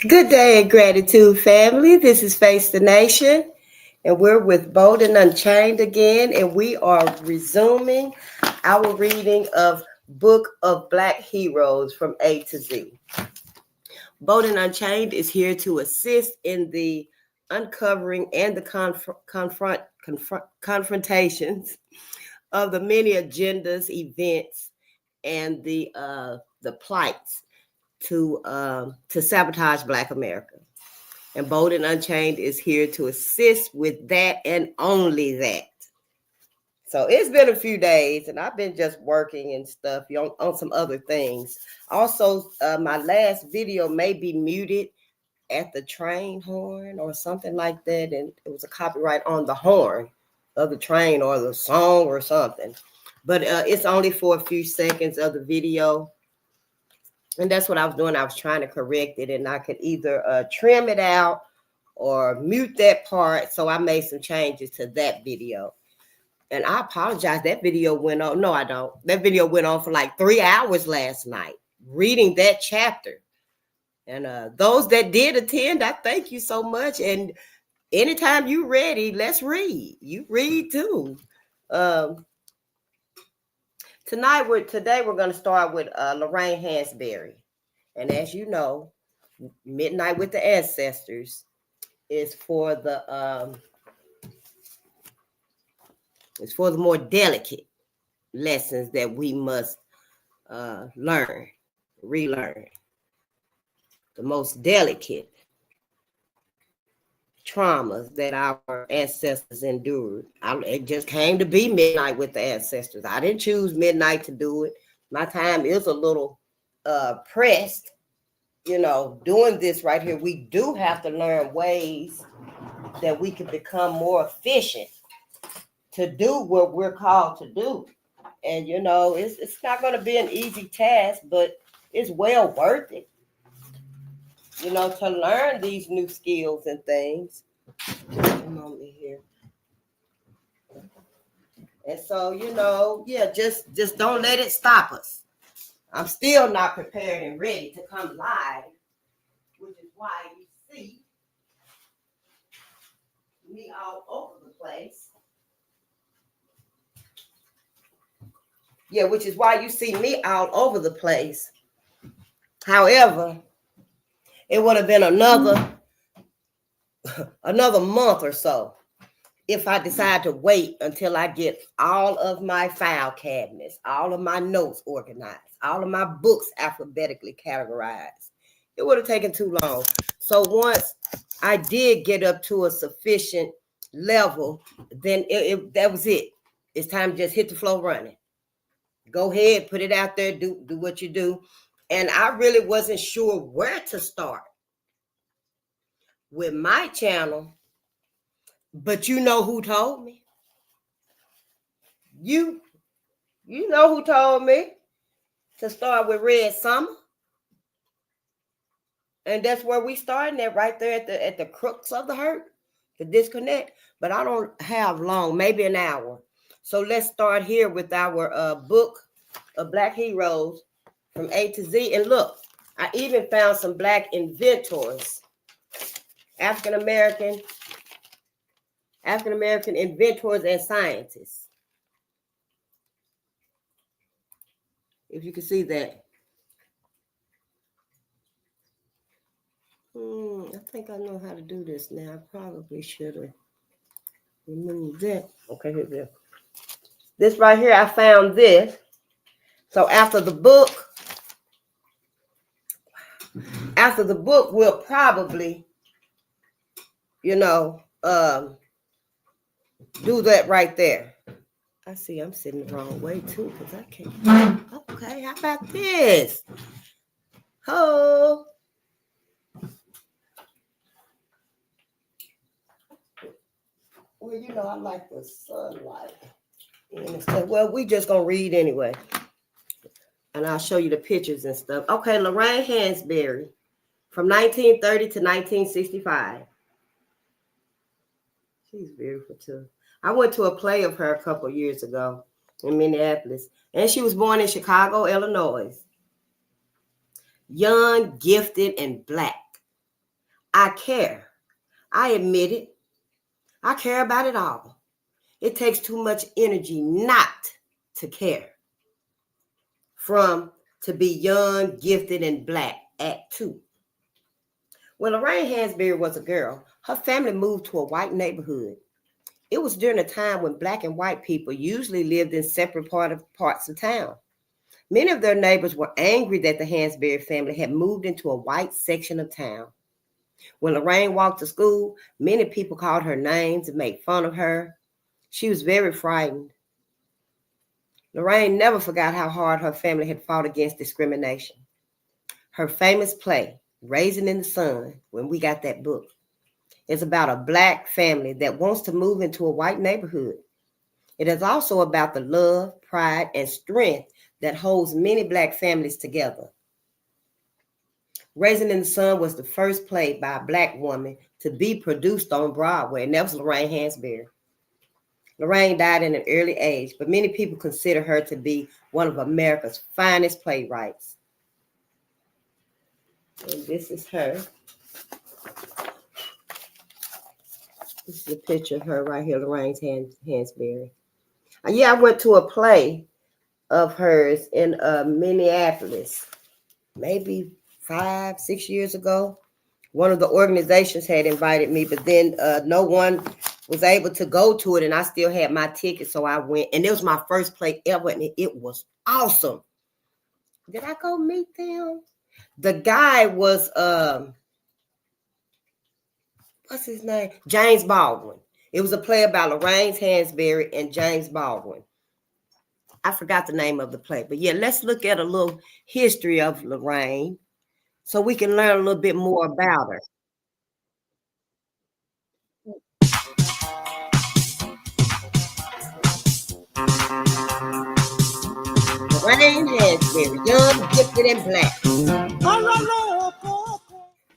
Good day and gratitude, family. This is Face the Nation, and we're with Bolden Unchained again, and we are resuming our reading of Book of Black Heroes from A to Z. Bolden Unchained is here to assist in the uncovering and the confrontations of the many agendas, events, and the plights to sabotage Black America. And Bolden Unchained is here to assist with that and only that. So it's been a few days, and I've been just working and stuff on some other things. Also, my last video may be muted at the train horn or something like that, and it was a copyright on the horn of the train or the song or something. But it's only for a few seconds of the video. And that's what I was doing. I was trying to correct it, and I could either trim it out or mute that part. So I made some changes to that video. And I apologize. That video went on. No, I don't. That video went on for like 3 hours last night, reading that chapter. And those that did attend, I thank you so much. And anytime you're ready, let's read. You read too. Today we're going to start with Lorraine Hansberry. And as you know, Midnight with the Ancestors is for the more delicate lessons that we must relearn. The most delicate traumas that our ancestors endured. It just came to be Midnight with the Ancestors. I didn't choose midnight to do it. My time is a little pressed, doing this right here. We do have to learn ways that we can become more efficient to do what we're called to do. And, it's not going to be an easy task, but it's well worth it. To learn these new skills and things. Come on in here. And so, just don't let it stop us. I'm still not prepared and ready to come live, which is why you see me all over the place. Yeah, which is why you see me all over the place. However, it would have been another month or so if I decide to wait until I get all of my file cabinets, all of my notes organized, all of my books alphabetically categorized. It would have taken too long. So once I did get up to a sufficient level, then that was it. It's time to just hit the floor running. Go ahead, put it out there, do what you do. And I really wasn't sure where to start with my channel, but you know who told me? You know who told me to start with Red Summer. And that's where we starting at, right there at the crux of the hurt, the disconnect. But I don't have long, maybe an hour. So let's start here with our book of Black Heroes from A to Z. And look, I even found some Black inventors, African American inventors and scientists. If you can see that. I think I know how to do this now. I probably should have removed that. Okay, here we go. This right here, I found this. So after the book, we'll probably, do that right there. I see I'm sitting the wrong way too, because I can't. Okay, how about this? Oh. Well, I like the sunlight. And stuff. Well, we just gonna read anyway. And I'll show you the pictures and stuff. Okay, Lorraine Hansberry, from 1930 to 1965. She's beautiful too. I went to a play of her a couple years ago in Minneapolis, and she was born in Chicago, Illinois. Young, gifted, and Black. I care. I admit it. I care about it all. It takes too much energy not to care. From To Be Young, Gifted, and Black, Act 2. When Lorraine Hansberry was a girl, her family moved to a white neighborhood. It was during a time when black and white people usually lived in separate parts of town. Many of their neighbors were angry that the Hansberry family had moved into a white section of town. When Lorraine walked to school, many people called her names and made fun of her. She was very frightened. Lorraine never forgot how hard her family had fought against discrimination. Her famous play, Raising in the Sun, when we got that book, is about a black family that wants to move into a white neighborhood. It is also about the love, pride, and strength that holds many black families together. Raising in the Sun was the first play by a black woman to be produced on Broadway, and that was Lorraine Hansberry. Lorraine died in an early age, but many people consider her to be one of America's finest playwrights. And this is her. This is a picture of her right here, Lorraine Hansberry. Yeah, I went to a play of hers in Minneapolis, maybe 5-6 years ago. One of the organizations had invited me, but then no one was able to go to it, and I still had my ticket, so I went. And it was my first play ever, and it was awesome. Did I go meet them? The guy was what's his name? James Baldwin. It was a play about Lorraine Hansberry and James Baldwin. I forgot the name of the play, but yeah, let's look at a little history of Lorraine so we can learn a little bit more about her. Lorraine Hansberry, young, gifted, and black.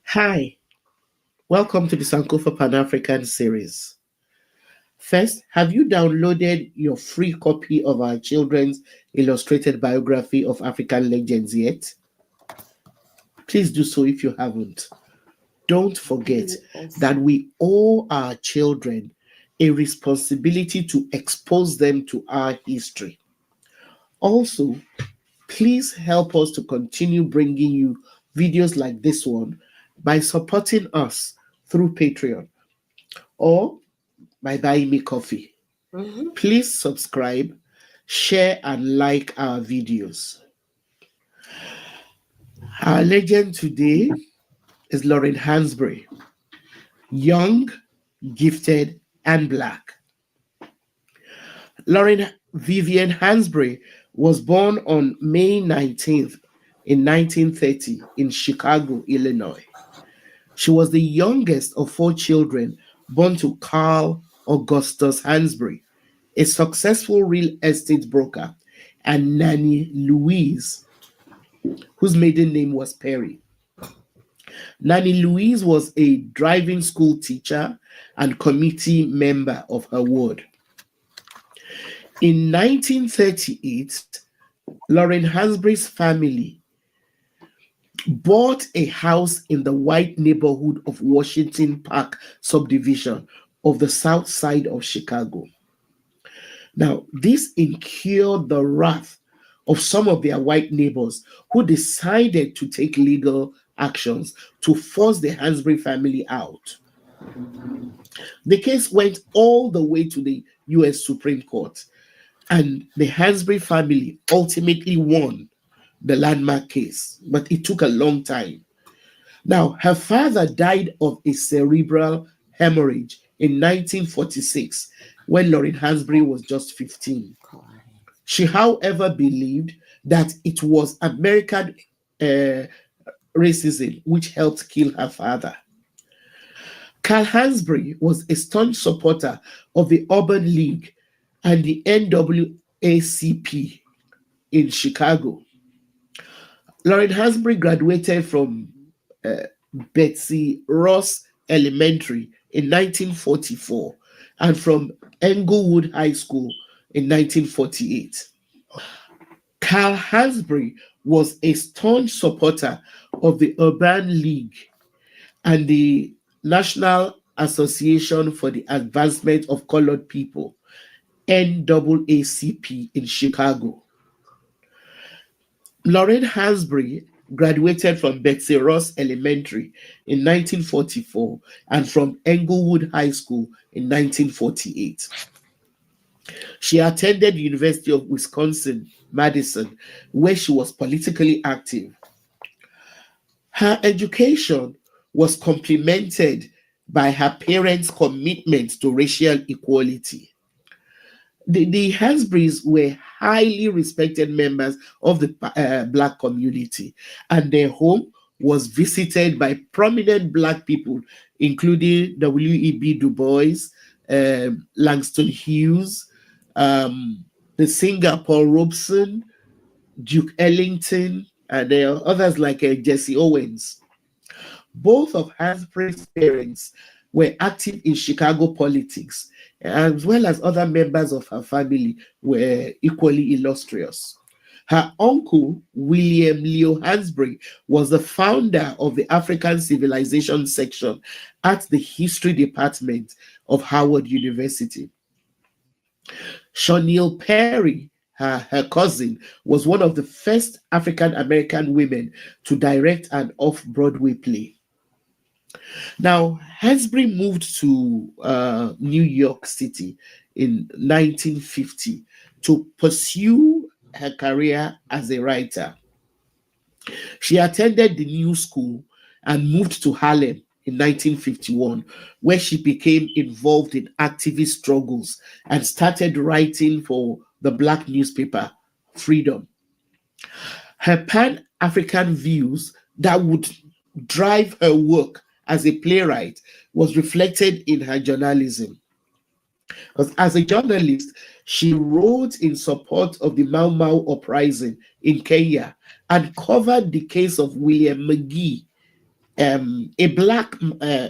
Hi, welcome to the Sankofa Pan-African series. First, have you downloaded your free copy of our children's illustrated biography of African legends yet? Please do so if you haven't. Don't forget that we owe our children a responsibility to expose them to our history. Also, please help us to continue bringing you videos like this one by supporting us through Patreon or by buying me coffee. Please subscribe, share, and like our videos. Our legend today is Lorraine Hansberry, young, gifted, and black. Lorraine Vivian Hansberry was born on May 19th in 1930 in Chicago, Illinois. She was the youngest of 4 children born to Carl Augustus Hansberry, a successful real estate broker, and Nanny Louise, whose maiden name was Perry. Nanny Louise was a driving school teacher and committee member of her ward. In 1938, Lorraine Hansberry's family bought a house in the white neighborhood of Washington Park subdivision of the south side of Chicago. Now, this incurred the wrath of some of their white neighbors who decided to take legal actions to force the Hansberry family out. The case went all the way to the U.S. Supreme Court, and the Hansberry family ultimately won the landmark case, but it took a long time. Now, her father died of a cerebral hemorrhage in 1946 when Lorraine Hansberry was just 15. She, however, believed that it was American racism which helped kill her father. Carl Hansberry was a staunch supporter of the Urban League and the NAACP in Chicago. Lorraine Hansberry graduated from Betsy Ross Elementary in 1944 and from Englewood High School in 1948. Carl Hansberry was a staunch supporter of the Urban League and the National Association for the Advancement of Colored People, NAACP, in Chicago. Lorraine Hansberry graduated from Betsy Ross Elementary in 1944 and from Englewood High School in 1948. She attended the University of Wisconsin-Madison, where she was politically active. Her education was complemented by her parents' commitment to racial equality. The Hansberrys were highly respected members of the Black community, and their home was visited by prominent Black people, including W.E.B. Du Bois, Langston Hughes, the singer Paul Robeson, Duke Ellington, and there are others like Jesse Owens. Both of Hansberry's parents were active in Chicago politics, as well as other members of her family were equally illustrious. Her uncle, William Leo Hansberry, was the founder of the African Civilization section at the History Department of Howard University. Shauneal Perry, her cousin, was one of the first African American women to direct an off Broadway play. Now, Hansberry moved to New York City in 1950 to pursue her career as a writer. She attended the New School and moved to Harlem in 1951, where she became involved in activist struggles and started writing for the Black newspaper, Freedom. Her Pan African views that would drive her work as a playwright was reflected in her journalism. Because as a journalist, she wrote in support of the Mau Mau uprising in Kenya and covered the case of William McGee, a black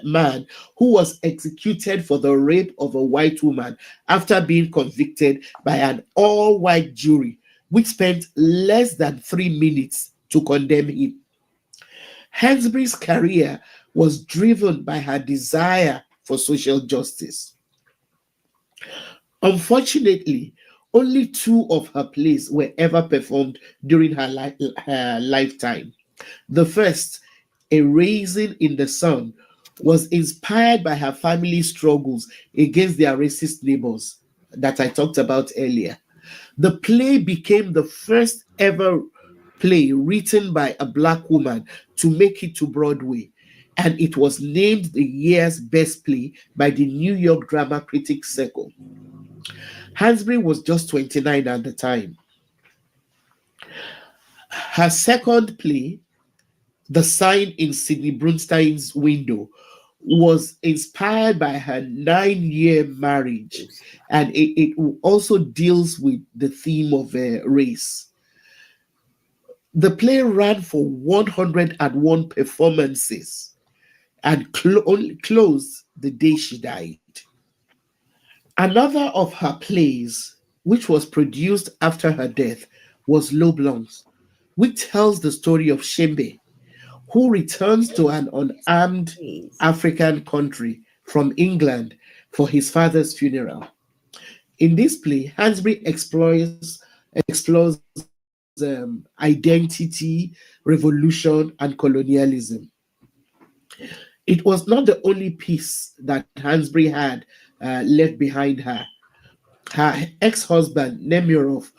man who was executed for the rape of a white woman after being convicted by an all-white jury, which spent less than 3 minutes to condemn him. Hansberry's career was driven by her desire for social justice. Unfortunately, only two of her plays were ever performed during her lifetime. The first, A Raisin in the Sun, was inspired by her family's struggles against their racist neighbors that I talked about earlier. The play became the first ever play written by a Black woman to make it to Broadway, and it was named the year's best play by the New York Drama Critics Circle. Hansberry was just 29 at the time. Her second play, The Sign in Sidney Brunstein's Window, was inspired by her 9-year marriage, and it also deals with the theme of race. The play ran for 101 performances and closed the day she died. Another of her plays, which was produced after her death, was Low Blancs, which tells the story of Shembe, who returns to an unarmed Please. African country from England for his father's funeral. In this play, Hansberry explores identity, revolution, and colonialism. It was not the only piece that Hansberry had left behind her. Her ex-husband, Nemirov,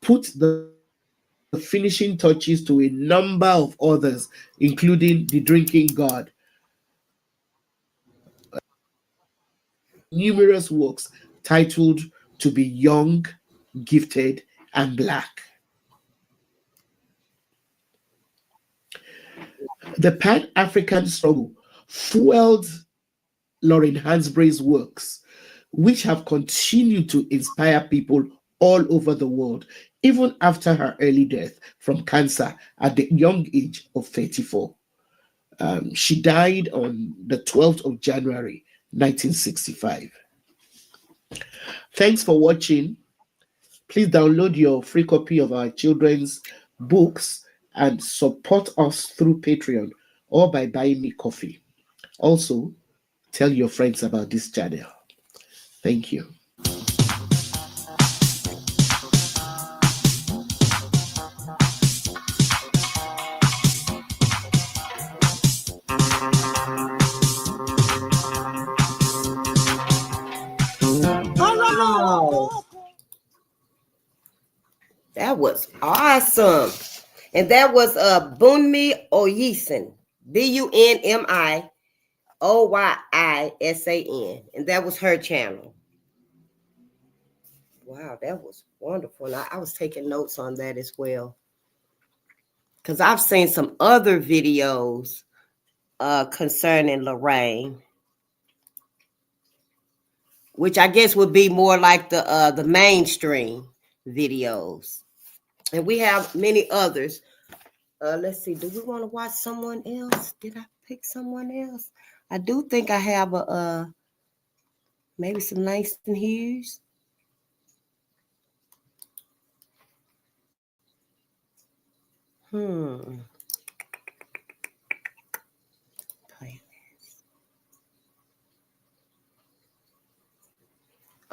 put the finishing touches to a number of others, including The Drinking God, and numerous works titled To Be Young, Gifted, and Black. The Pan African struggle fueled Lauren Hansberry's works, which have continued to inspire people all over the world, even after her early death from cancer at the young age of 34. She died on the 12th of January, 1965. Thanks for watching. Please download your free copy of our children's books and support us through Patreon or by buying me coffee. Also, tell your friends about this channel. Thank you. Wow. That was awesome. And that was Bunmi Oyisin. Bunmi Oyisan. And that was her channel. Wow, that was wonderful. And I was taking notes on that as well. Because I've seen some other videos concerning Lorraine, which I guess would be more like the mainstream videos. And we have many others. Let's see. Do we want to watch someone else? Did I pick someone else? I do think I have maybe some Langston Hughes.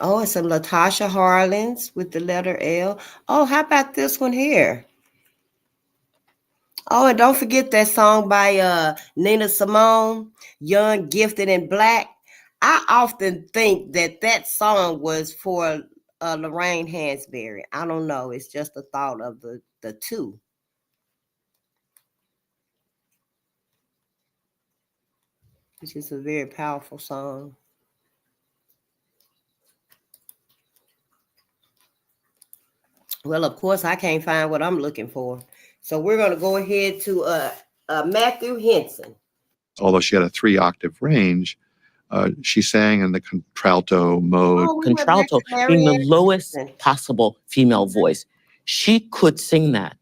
Oh, it's a Latasha Harlins with the letter L. Oh, how about this one here? Oh, and don't forget that song by Nina Simone, Young, Gifted, and Black. I often think that song was for Lorraine Hansberry. I don't know. It's just a thought of the two. Which is a very powerful song. Well, of course, I can't find what I'm looking for. So we're going to go ahead to Matthew Henson. Although she had a 3-octave range, she sang in the contralto mode. Oh, contralto, being the lowest possible female voice. She could sing that.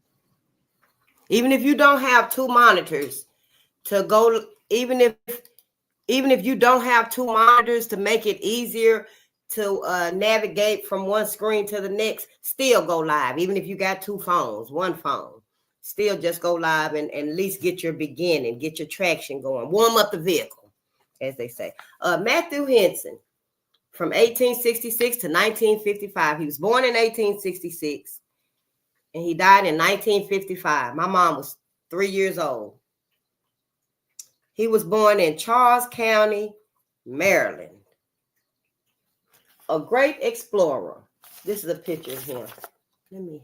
Even if you don't have two monitors to go, even if you don't have two monitors to make it easier to navigate from one screen to the next, still go live. Even if you got two phones, one phone, still just go live and at least get your beginning, get your traction going, warm up the vehicle, as they say. Matthew Henson, from 1866 to 1955. He was born in 1866 and he died in 1955. My mom was 3 years old. He was born in Charles County, Maryland. A great explorer. This is a picture of him. Let me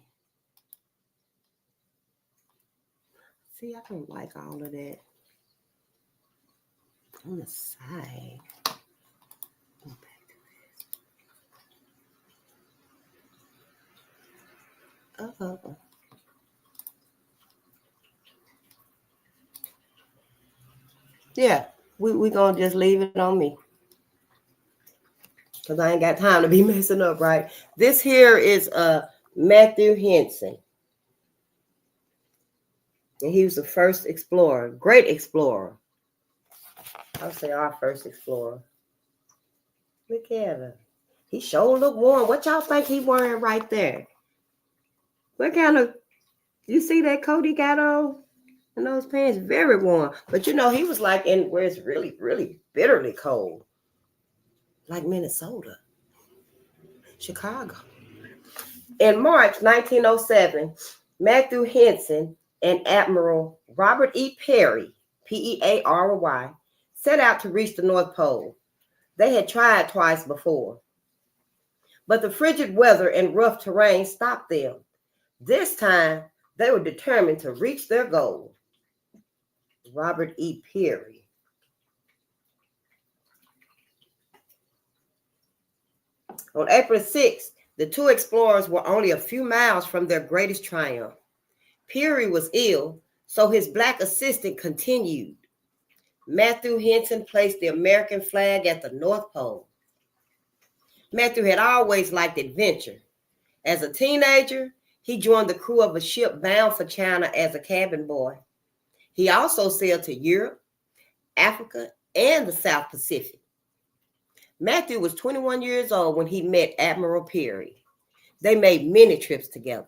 see. I don't like all of that on the side. Go back to this. Yeah, we gonna just leave it on me. Because I ain't got time to be messing up, right? This here is Matthew Henson. And he was the first explorer, great explorer. I'll say our first explorer. Look at her. He sure look warm. What y'all think he wearing right there? What kind of, you see that coat he got on? And those pants, very warm. But you know, he was like in where it's really, really bitterly cold. Like Minnesota, Chicago. In March 1907, Matthew Henson and Admiral Robert E. Peary, Peary, set out to reach the North Pole. They had tried twice before, but the frigid weather and rough terrain stopped them. This time, they were determined to reach their goal. Robert E. Peary. On April 6th, the two explorers were only a few miles from their greatest triumph. Peary was ill, so his black assistant continued. Matthew Henson placed the American flag at the North Pole. Matthew had always liked adventure. As a teenager, he joined the crew of a ship bound for China as a cabin boy. He also sailed to Europe, Africa, and the South Pacific. Matthew was 21 years old when he met Admiral Peary. They made many trips together.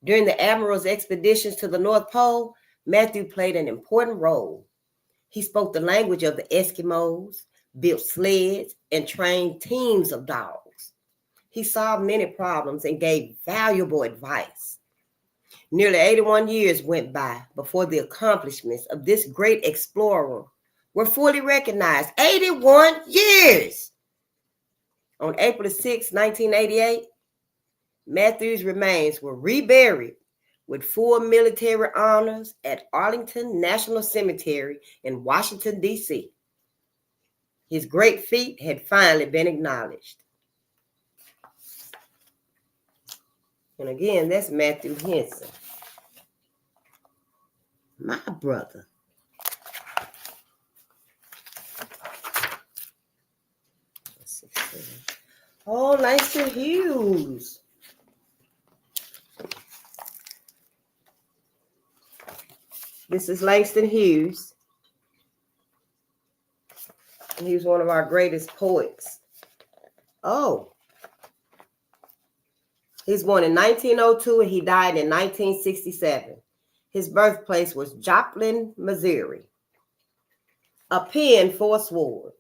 During the admiral's expeditions to the North Pole, Matthew played an important role. He spoke the language of the Eskimos, built sleds, and trained teams of dogs. He solved many problems and gave valuable advice. Nearly 81 years went by before the accomplishments of this great explorer were fully recognized. 81 years! On April 6, 1988, Matthew's remains were reburied with full military honors at Arlington National Cemetery in Washington, D.C. His great feat had finally been acknowledged. And again, that's Matthew Henson, my brother. Oh, Langston Hughes. This is Langston Hughes. He was one of our greatest poets. Oh. He's born in 1902 and he died in 1967. His birthplace was Joplin, Missouri. A pen for a sword.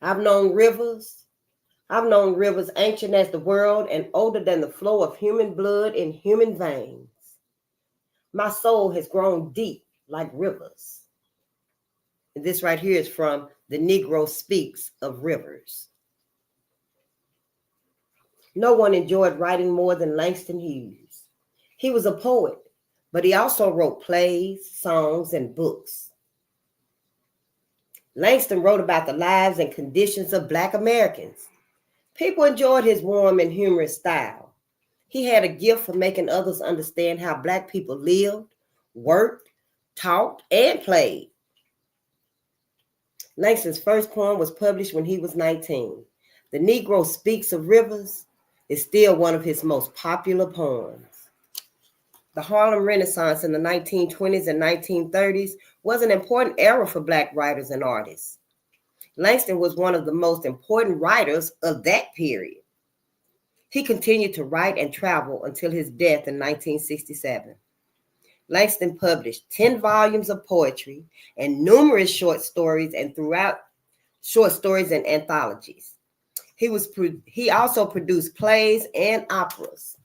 I've known rivers ancient as the world and older than the flow of human blood in human veins. My soul has grown deep like rivers. And this right here is from The Negro Speaks of Rivers. No one enjoyed writing more than Langston Hughes. He was a poet, but he also wrote plays, songs, and books. Langston wrote about the lives and conditions of Black Americans. People enjoyed his warm and humorous style. He had a gift for making others understand how Black people lived, worked, talked, and played. Langston's first poem was published when he was 19. The Negro Speaks of Rivers is still one of his most popular poems. The Harlem Renaissance in the 1920s and 1930s was an important era for Black writers and artists. Langston was one of the most important writers of that period. He continued to write and travel until his death in 1967. Langston published 10 volumes of poetry and numerous short stories and anthologies. He also produced plays and operas.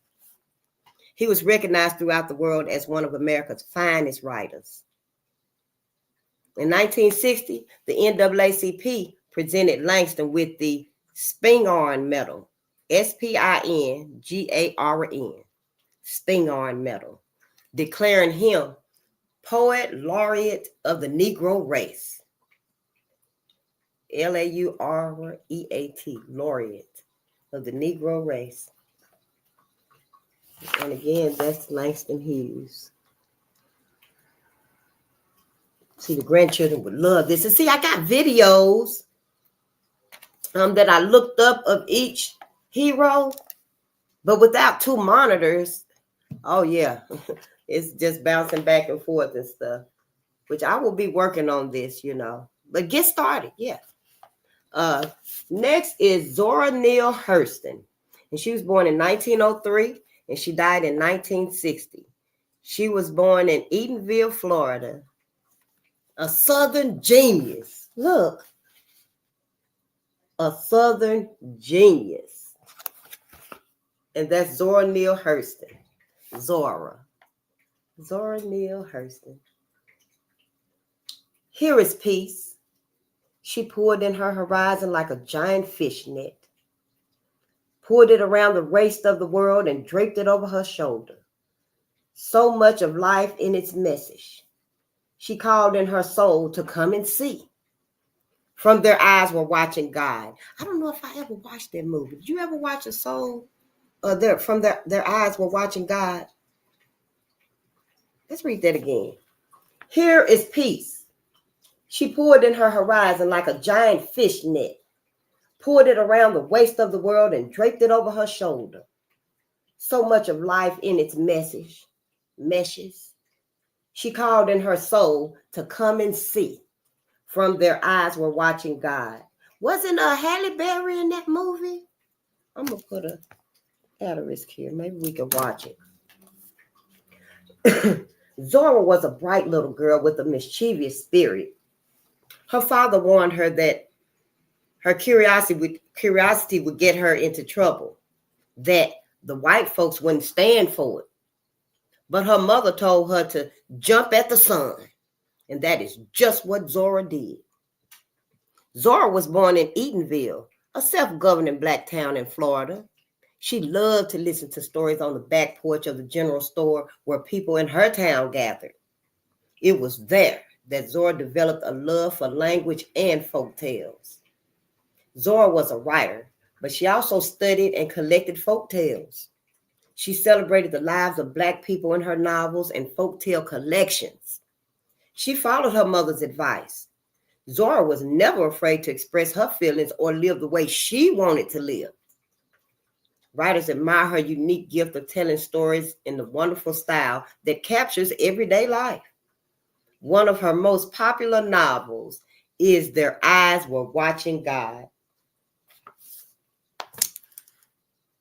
He was recognized throughout the world as one of America's finest writers. In 1960, the NAACP presented Langston with the Spingarn Medal, Spingarn, Spingarn Medal, declaring him Poet Laureate of the Negro Race. Laureate, Laureate of the Negro Race. And again, that's Langston Hughes. See, the grandchildren would love this. And see, I got videos that I looked up of each hero, but without two monitors. Oh, yeah. It's just bouncing back and forth and stuff, which I will be working on this, But get started, yeah. Next is Zora Neale Hurston. And she was born in 1903 and she died in 1960. She was born in Eatonville, Florida. A Southern genius. Look. A Southern genius. And that's Zora Neale Hurston. Zora Neale Hurston. Here is peace. She poured in her horizon like a giant fish net, poured it around the waist of the world and draped it over her shoulder. So much of life in its message. She called in her soul to come and see. From their eyes were watching God. I don't know if I ever watched that movie. Did you ever watch a soul? From their eyes were watching God. Let's read that again. Here is peace. She poured in her horizon like a giant fish net, poured it around the waist of the world and draped it over her shoulder. So much of life in its meshes. She called in her soul to come and see. From their eyes were watching God. Wasn't Halle Berry in that movie? I'm going to put a asterisk here. Maybe we can watch it. Zora was a bright little girl with a mischievous spirit. Her father warned her that her curiosity would get her into trouble, that the white folks wouldn't stand for it. But her mother told her to jump at the sun, and that is just what Zora did. Zora was born in Eatonville, a self-governing black town in Florida. She loved to listen to stories on the back porch of the general store where people in her town gathered. It was there that Zora developed a love for language and folk tales. Zora was a writer, but she also studied and collected folk tales. She celebrated the lives of Black people in her novels and folktale collections. She followed her mother's advice. Zora was never afraid to express her feelings or live the way she wanted to live. Writers admire her unique gift of telling stories in the wonderful style that captures everyday life. One of her most popular novels is Their Eyes Were Watching God.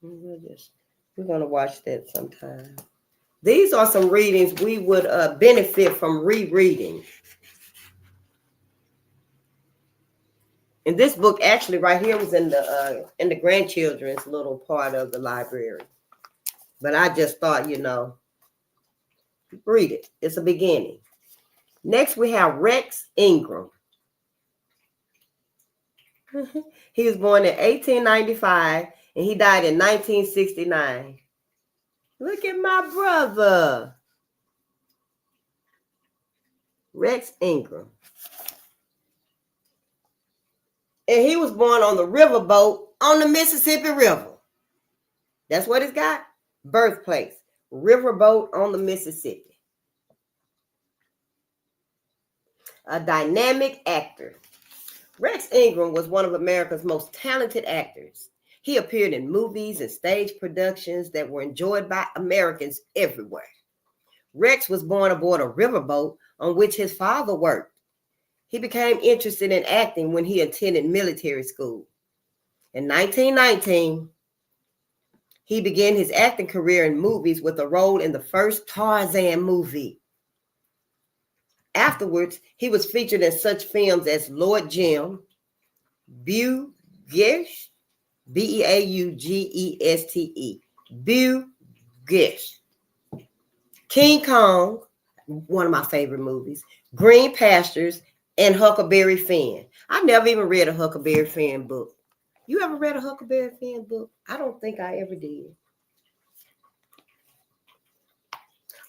We're going to watch that sometime. These are some readings we would benefit from rereading. And this book actually right here was in the grandchildren's little part of the library. But I just thought, read it. It's a beginning. Next, we have Rex Ingram. He was born in 1895 and he died in 1969. Look at my brother, Rex Ingram. And he was born on the riverboat on the Mississippi River. That's what it's got. Birthplace, riverboat on the Mississippi. A dynamic actor. Rex Ingram was one of America's most talented actors. He appeared in movies and stage productions that were enjoyed by Americans everywhere. Rex was born aboard a riverboat on which his father worked. He became interested in acting when he attended military school. In 1919, he began his acting career in movies with a role in the first Tarzan movie. Afterwards, he was featured in such films as Lord Jim, Beaugeste, Beaugeste, Beaugeste, King Kong, one of my favorite movies, Green Pastures, and Huckleberry Finn. I never even read a Huckleberry Finn book. You ever read a Huckleberry Finn book? I don't think I ever did.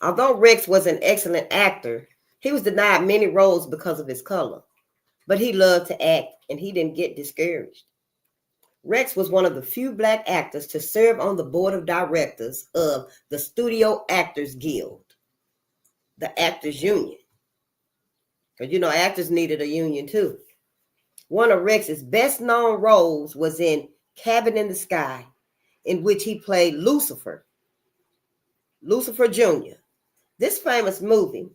Although Rex was an excellent actor, he was denied many roles because of his color. But he loved to act and he didn't get discouraged. Rex was one of the few Black actors to serve on the board of directors of the Studio Actors Guild, the Actors Union. Because, actors needed a union too. One of Rex's best known roles was in Cabin in the Sky, in which he played Lucifer Jr. This famous movie,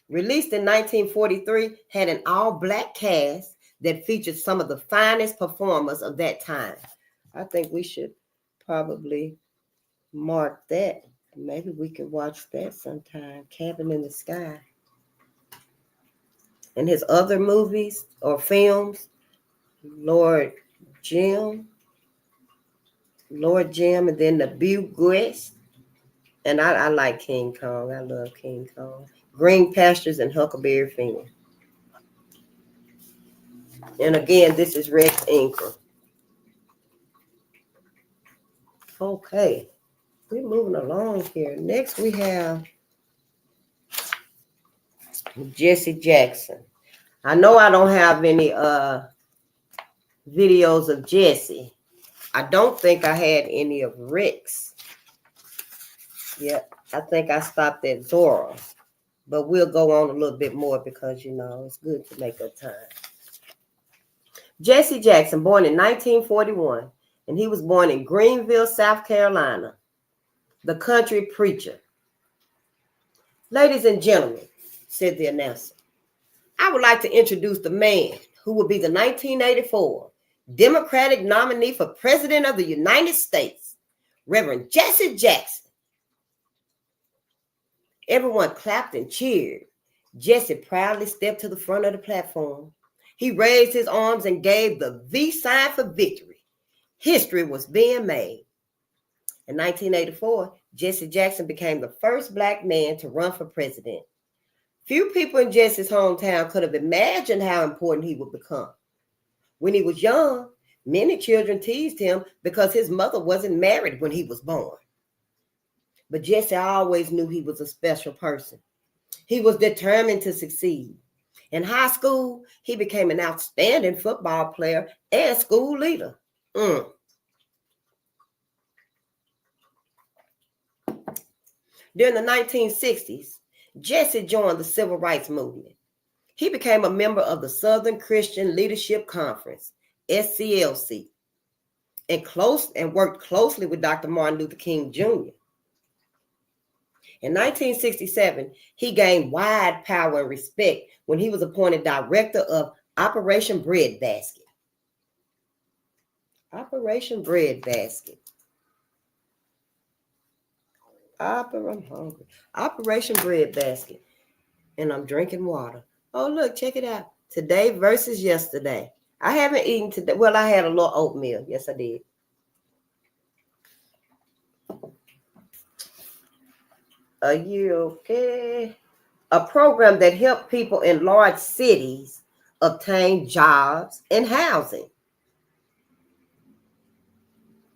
released in 1943, had an all-Black cast that featured some of the finest performers of that time. I think we should probably mark that. Maybe we can watch that sometime, Cabin in the Sky. And his other movies or films, Lord Jim, and then the Beaugeste. And I like King Kong. I love King Kong. Green Pastures and Huckleberry Finn. And again, this is Rex Ingram. Okay, we're moving along here. Next, we have Jesse Jackson. I know I don't have any videos of Jesse. I don't think I had any of Rex. Yep, I think I stopped at Zora. But we'll go on a little bit more because, it's good to make up time. Jesse Jackson, born in 1941, and he was born in Greenville, South Carolina. The country preacher. Ladies and gentlemen, said the announcer, I would like to introduce the man who will be the 1984 Democratic nominee for President of the United States, Reverend Jesse Jackson. Everyone clapped and cheered. Jesse proudly stepped to the front of the platform. He raised his arms and gave the V sign for victory. History was being made. In 1984, Jesse Jackson became the first Black man to run for president. Few people in Jesse's hometown could have imagined how important he would become. When he was young, many children teased him because his mother wasn't married when he was born. But Jesse always knew he was a special person. He was determined to succeed. In high school, he became an outstanding football player and school leader. During the 1960s, Jesse joined the Civil Rights Movement. He became a member of the Southern Christian Leadership Conference, SCLC, and worked closely with Dr. Martin Luther King Jr. In 1967, he gained wide power and respect when he was appointed director of Operation Breadbasket. Operation Breadbasket. I'm hungry. Operation Breadbasket. And I'm drinking water. Oh, look, check it out. Today versus yesterday. I haven't eaten today. Well, I had a little oatmeal. Yes, I did. Are you okay? A program that helped people in large cities obtain jobs and housing.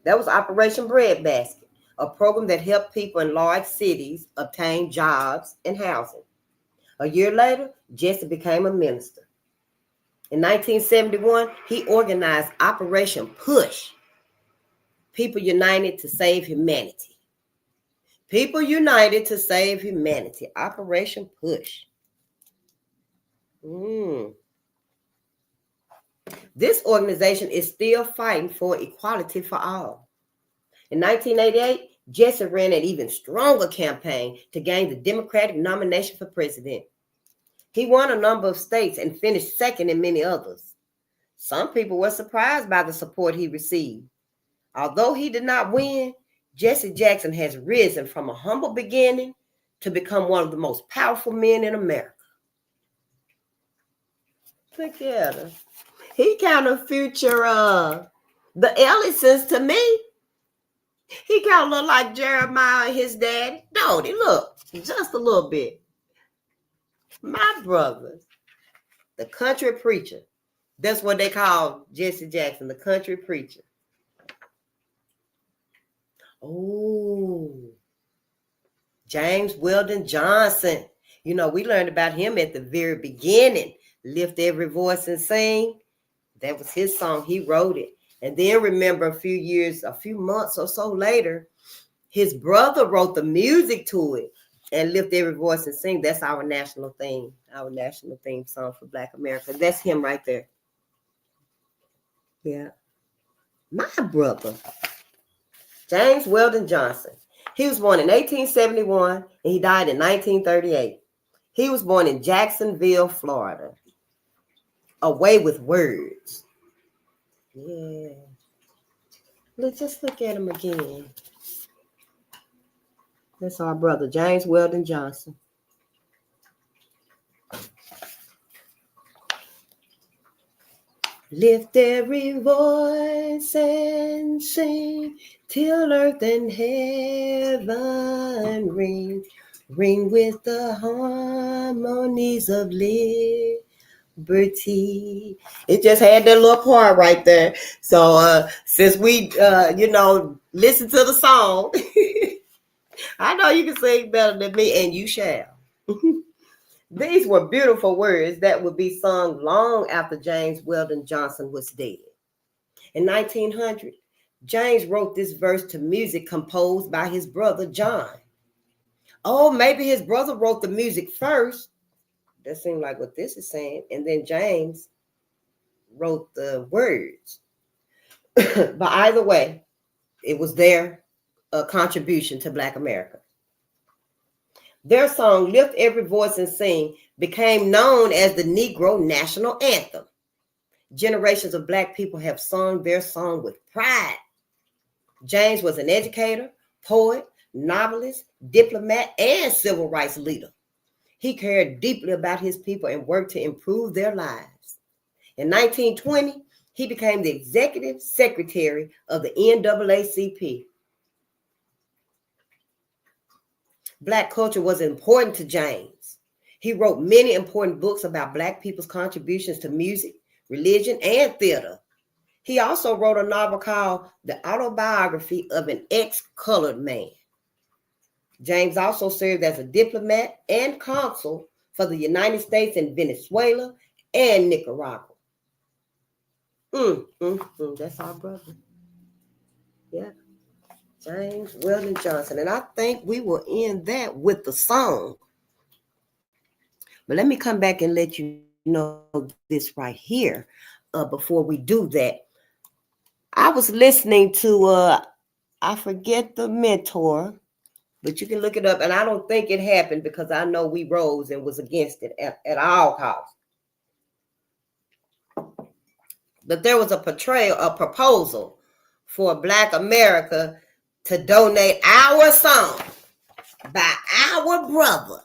That was Operation Breadbasket, a program that helped people in large cities obtain jobs and housing. A year later, Jesse became a minister. In 1971, he organized Operation Push. People united to save humanity. People united to save humanity. Operation Push. This organization is still fighting for equality for all. In 1988, Jesse ran an even stronger campaign to gain the Democratic nomination for president. He won a number of states and finished second in many others. Some people were surprised by the support he received. Although he did not win, Jesse Jackson has risen from a humble beginning to become one of the most powerful men in America. Look at him. He kind of future the Ellisons to me. He kind of look like Jeremiah and his daddy. Don't he? Look, just a little bit. My brother, the country preacher. That's what they call Jesse Jackson, the country preacher. Oh, James Weldon Johnson. You know, we learned about him at the very beginning. Lift Every Voice and Sing. That was his song. He wrote it. And then remember a few months or so later, his brother wrote the music to it and Lift Every Voice and Sing. That's our national theme song for Black America. That's him right there. Yeah. My brother, James Weldon Johnson. He was born in 1871 and he died in 1938. He was born in Jacksonville, Florida. Away with words. Yeah. Just look at him again. That's our brother, James Weldon Johnson. Lift every voice and sing till earth and heaven ring. Ring with the harmonies of liberty. It just had that little part right there. So since we listen to the song, I know you can sing better than me, and you shall. These were beautiful words that would be sung long after James Weldon Johnson was dead. In 1900, James wrote this verse to music composed by his brother John. Oh, maybe his brother wrote the music first. That seemed like what this is saying. And then James wrote the words. But either way, it was their contribution to Black America. Their song, Lift Every Voice and Sing, became known as the Negro National Anthem. Generations of Black people have sung their song with pride. James was an educator, poet, novelist, diplomat, and civil rights leader. He cared deeply about his people and worked to improve their lives. In 1920, he became the executive secretary of the NAACP. Black culture was important to James. He wrote many important books about Black people's contributions to music, religion, and theater. He also wrote a novel called The Autobiography of an Ex-Colored Man. James also served as a diplomat and consul for the United States in Venezuela and Nicaragua. That's our brother. Yeah. James Weldon Johnson. And I think we will end that with the song. But let me come back and let you know this right here before we do that. I was listening to, I forget the mentor, but you can look it up. And I don't think it happened because I know we rose and was against it at all costs. But there was a proposal for Black America to donate our song by our brother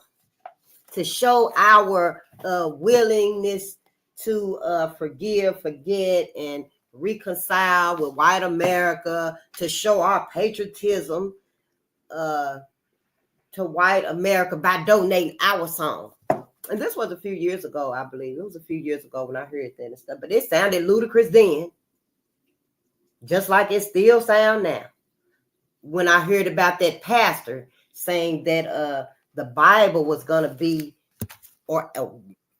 to show our willingness to forgive, forget, and reconcile with white America, to show our patriotism to white America by donating our song. And this was a few years ago, I believe. It was a few years ago when I heard that and stuff. But it sounded ludicrous then, just like it still sounds now. When I heard about that pastor saying that the Bible was going to be, or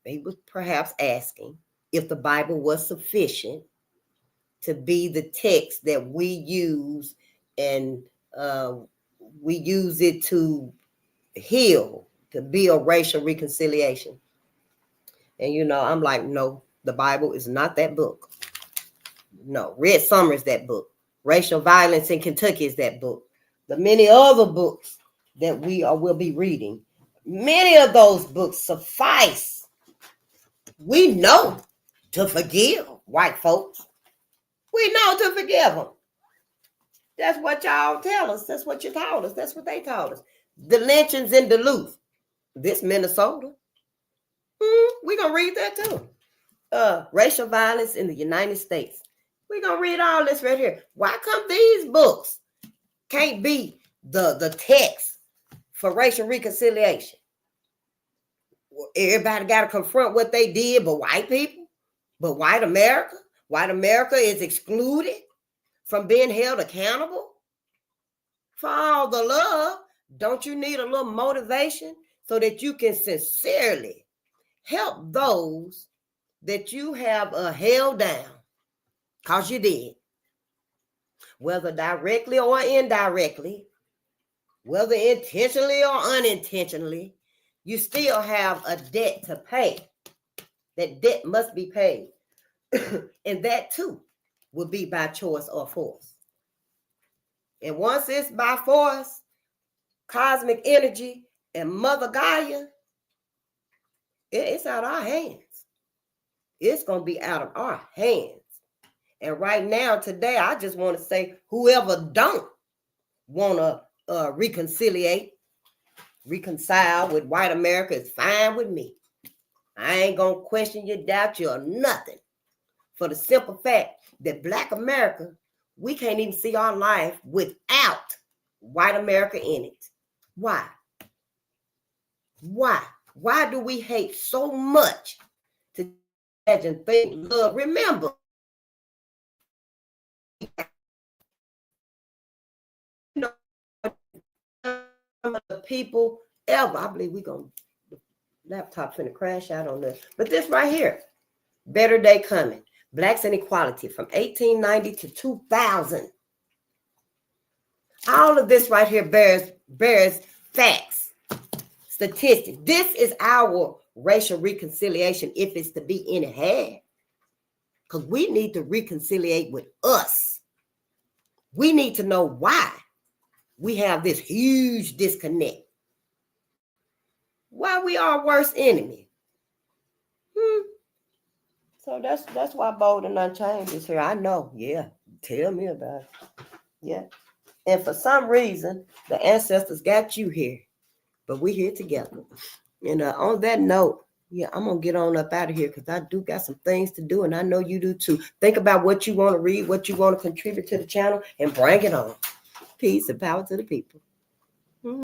he was perhaps asking if the Bible was sufficient to be the text that we use, and we use it to heal, to be a racial reconciliation. And, you know, I'm like, no, the Bible is not that book. No, Red Summer is that book. Racial Violence in Kentucky is that book. The many other books that we will be reading, many of those books suffice. We know to forgive white folks. We know to forgive them. That's what y'all tell us. That's what you told us. That's what they told us. The lynchings in Duluth, this Minnesota. We're going to read that too. Racial violence in the United States. We're going to read all this right here. Why come these books can't be the text for racial reconciliation? Well, everybody got to confront what they did, but white people, but white America is excluded from being held accountable for all the love. Don't you need a little motivation so that you can sincerely help those that you have held down? Because you did. Whether directly or indirectly, whether intentionally or unintentionally, you still have a debt to pay. That debt must be paid. And that too will be by choice or force. And once it's by force, cosmic energy and Mother Gaia, it's out of our hands. It's going to be out of our hands. And right now, today, I just want to say, whoever don't want to reconcile with white America is fine with me. I ain't going to question you, doubt you, or nothing. For the simple fact that Black America, we can't even see our life without white America in it. Why? Why? Why do we hate so much to imagine, think, love? Remember, the people ever, I believe we're going to, the laptop finna crash out on this. But this right here, Better Day Coming, Blacks and Equality from 1890 to 2000. All of this right here bears facts, statistics. This is our racial reconciliation, if it's to be any had. Because we need to reconciliate with us. We need to know why we have this huge disconnect. Why we are worst enemy. So that's why Bolden Unchained is here. I know. Yeah. Tell me about it. Yeah. And for some reason, the ancestors got you here, but we're here together. And on that note, yeah, I'm going to get on up out of here because I do got some things to do, and I know you do too. Think about what you want to read, what you want to contribute to the channel, and bring it on. Peace and power to the people.